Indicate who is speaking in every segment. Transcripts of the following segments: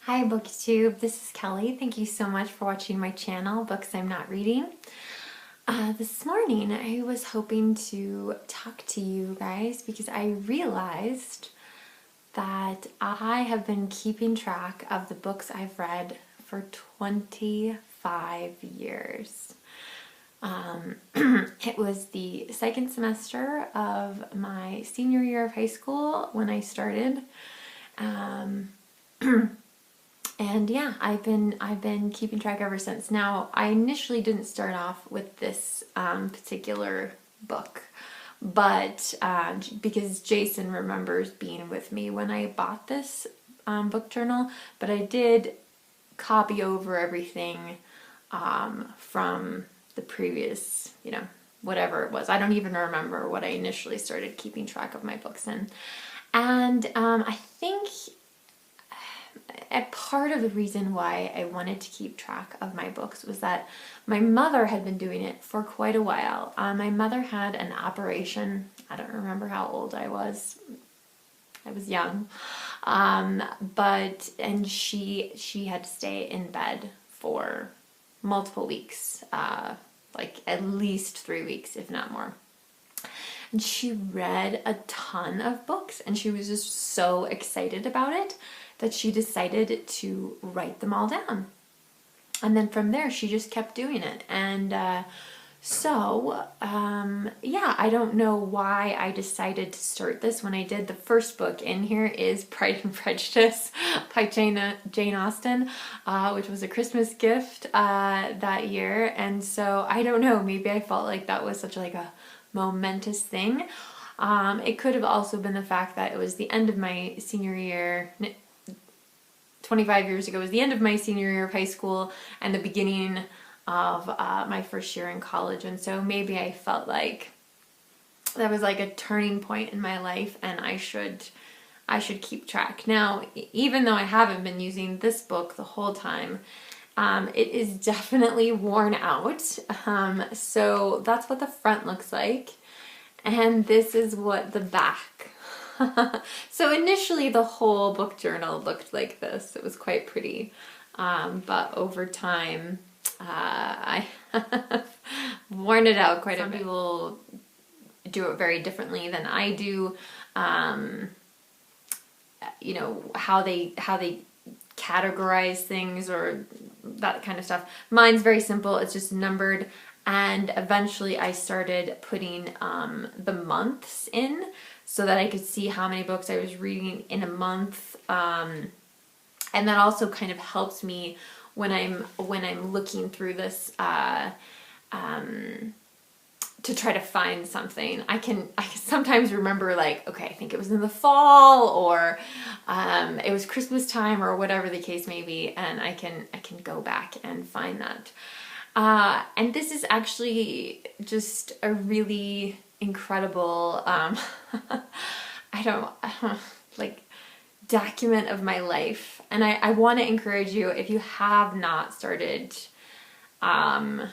Speaker 1: Hi BookTube, this is Kelly. Thank you so much for watching my channel, Books I'm Not Reading. This morning I was hoping to talk to you guys because I realized that I have been keeping track of the books I've read for 25 years. It was the second semester of my senior year of high school when I started. And yeah, I've been keeping track ever since. Now, I initially didn't start off with this particular book, but because Jason remembers being with me when I bought this book journal, but I did copy over everything from the previous, whatever it was. I don't even remember what I initially started keeping track of my books in. And I think a part of the reason why I wanted to keep track of my books was that my mother had been doing it for quite a while. My mother had an operation. I don't remember how old I was. I was young. And she had to stay in bed for multiple weeks, like at least 3 weeks, if not more. And she read a ton of books, and she was just so excited about it that she decided to write them all down. And then from there, she just kept doing it. And yeah, I don't know why I decided to start this when I did. The first book in here is Pride and Prejudice by Jane Austen, which was a Christmas gift that year. And so I don't know, maybe I felt like that was such like a momentous thing. It could have also been the fact that it was the end of my senior year. 25 years ago was the end of my senior year of high school and the beginning of my first year in college. And so maybe I felt like that was like a turning point in my life and I should keep track. Now, even though I haven't been using this book the whole time, it is definitely worn out. So that's what the front looks like. And this is what the back. So initially the whole book journal looked like this. It was quite pretty. But over time, I have worn it out quite a bit. Some people do it very differently than I do. How they categorize things or that kind of stuff. Mine's very simple. It's just numbered. And eventually I started putting the months in so that I could see how many books I was reading in a month. And that also kind of helps me when I'm looking through this to try to find something. I can sometimes remember like, okay, I think it was in the fall or it was Christmas time or whatever the case may be, and I can go back and find that. And this is actually just a really incredible, document of my life. And I want to encourage you, if you have not started a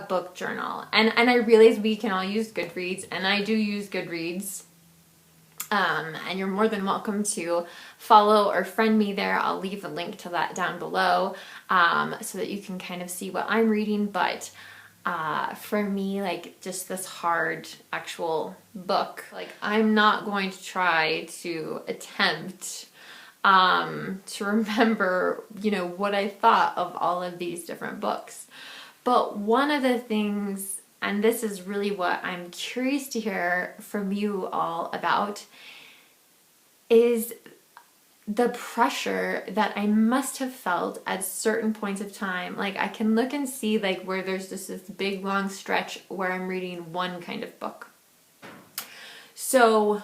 Speaker 1: book journal, and I realize we can all use Goodreads, and I do use Goodreads. And you're more than welcome to follow or friend me there. I'll leave a link to that down below so that you can kind of see what I'm reading. But for me, like just this hard actual book, like I'm not going to try to attempt to remember, what I thought of all of these different books. But one of the things, and this is really what I'm curious to hear from you all about, is the pressure that I must have felt at certain points of time. Like I can look and see like where there's just this big long stretch where I'm reading one kind of book. So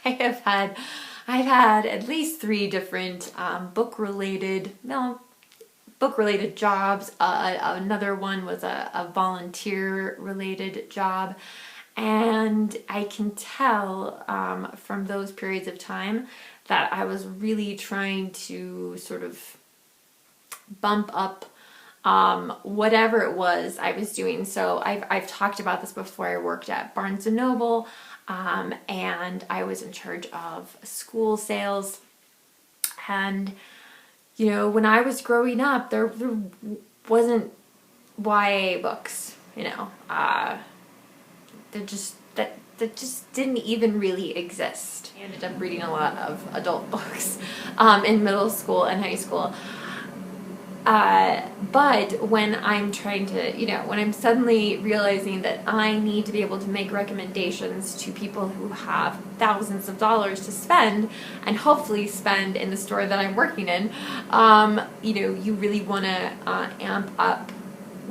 Speaker 1: I've had at least 3 different book-related jobs. Another one was a volunteer-related job. And I can tell from those periods of time that I was really trying to sort of bump up whatever it was I was doing. So I've talked about this before. I worked at Barnes & Noble and I was in charge of school sales. And you know, when I was growing up, there wasn't YA books, you know, that just didn't even really exist. I ended up reading a lot of adult books in middle school and high school. But when I'm trying to, you know, when I'm suddenly realizing that I need to be able to make recommendations to people who have thousands of dollars to spend and hopefully spend in the store that I'm working in, you know, you really want to amp up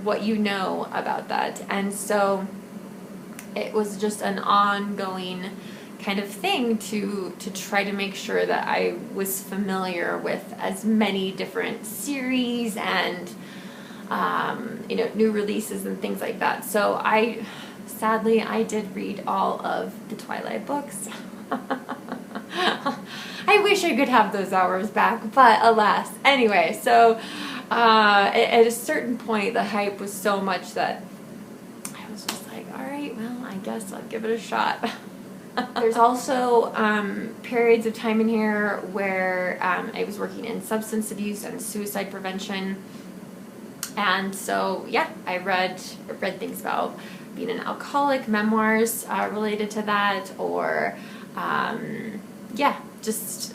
Speaker 1: what you know about that. And so it was just an ongoing kind of thing to try to make sure that I was familiar with as many different series and you know, new releases and things like that. So sadly I did read all of the Twilight books. I wish I could have those hours back, but alas. Anyway, so at a certain point the hype was so much that I was just like, all right, well, I guess I'll give it a shot. There's also periods of time in here where I was working in substance abuse and suicide prevention, and so yeah, I read things about being an alcoholic, memoirs related to that, or yeah, just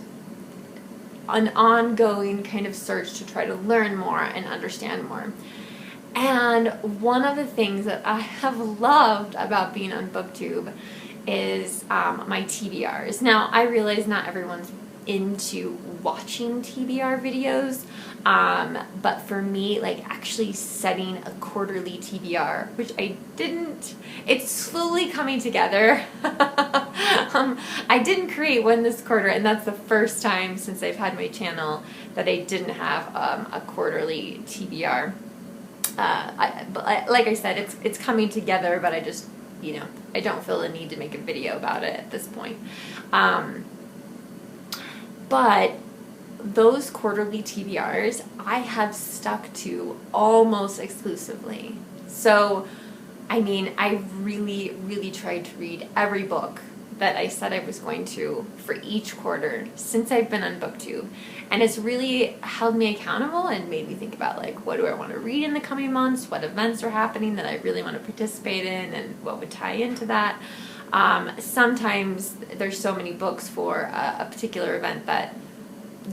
Speaker 1: an ongoing kind of search to try to learn more and understand more. And one of the things that I have loved about being on BookTube is my TBRs. Now, I realize not everyone's into watching TBR videos, but for me, like actually setting a quarterly TBR, which I didn't, it's slowly coming together. I didn't create one this quarter, and that's the first time since I've had my channel that I didn't have a quarterly TBR. But like I said, it's coming together, but I just, you know, I don't feel the need to make a video about it at this point. But those quarterly TBRs I have stuck to almost exclusively. So, I mean, I really, really tried to read every book that I said I was going to for each quarter since I've been on BookTube. And it's really held me accountable and made me think about, like, what do I want to read in the coming months? What events are happening that I really want to participate in, and what would tie into that? Sometimes there's so many books for a particular event that,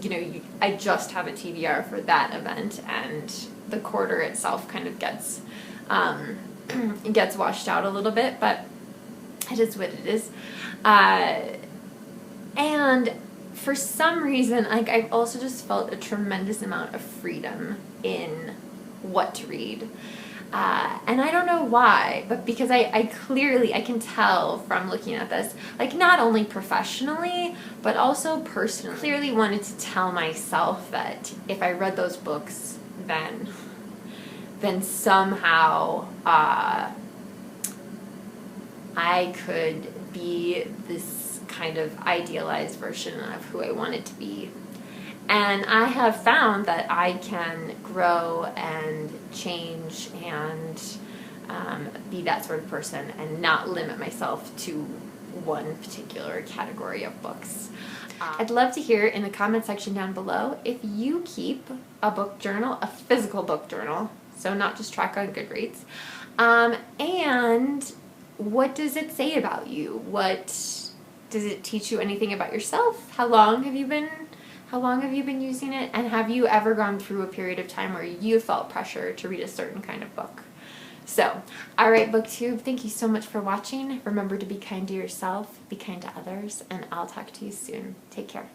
Speaker 1: you know, I just have a TBR for that event, and the quarter itself kind of gets washed out a little bit, but it is what it is. And for some reason, like, I've also just felt a tremendous amount of freedom in what to read. And I don't know why, but because I can tell from looking at this, like, not only professionally, but also personally, clearly wanted to tell myself that if I read those books, then somehow I could be this kind of idealized version of who I wanted to be. And I have found that I can grow and change and be that sort of person and not limit myself to one particular category of books. I'd love to hear in the comment section down below if you keep a book journal, a physical book journal, so not just track on Goodreads, and what does it say about you? What does it teach you anything about yourself? How long have you been using it? And have you ever gone through a period of time where you felt pressure to read a certain kind of book? So, alright BookTube, thank you so much for watching. Remember to be kind to yourself, be kind to others, and I'll talk to you soon. Take care.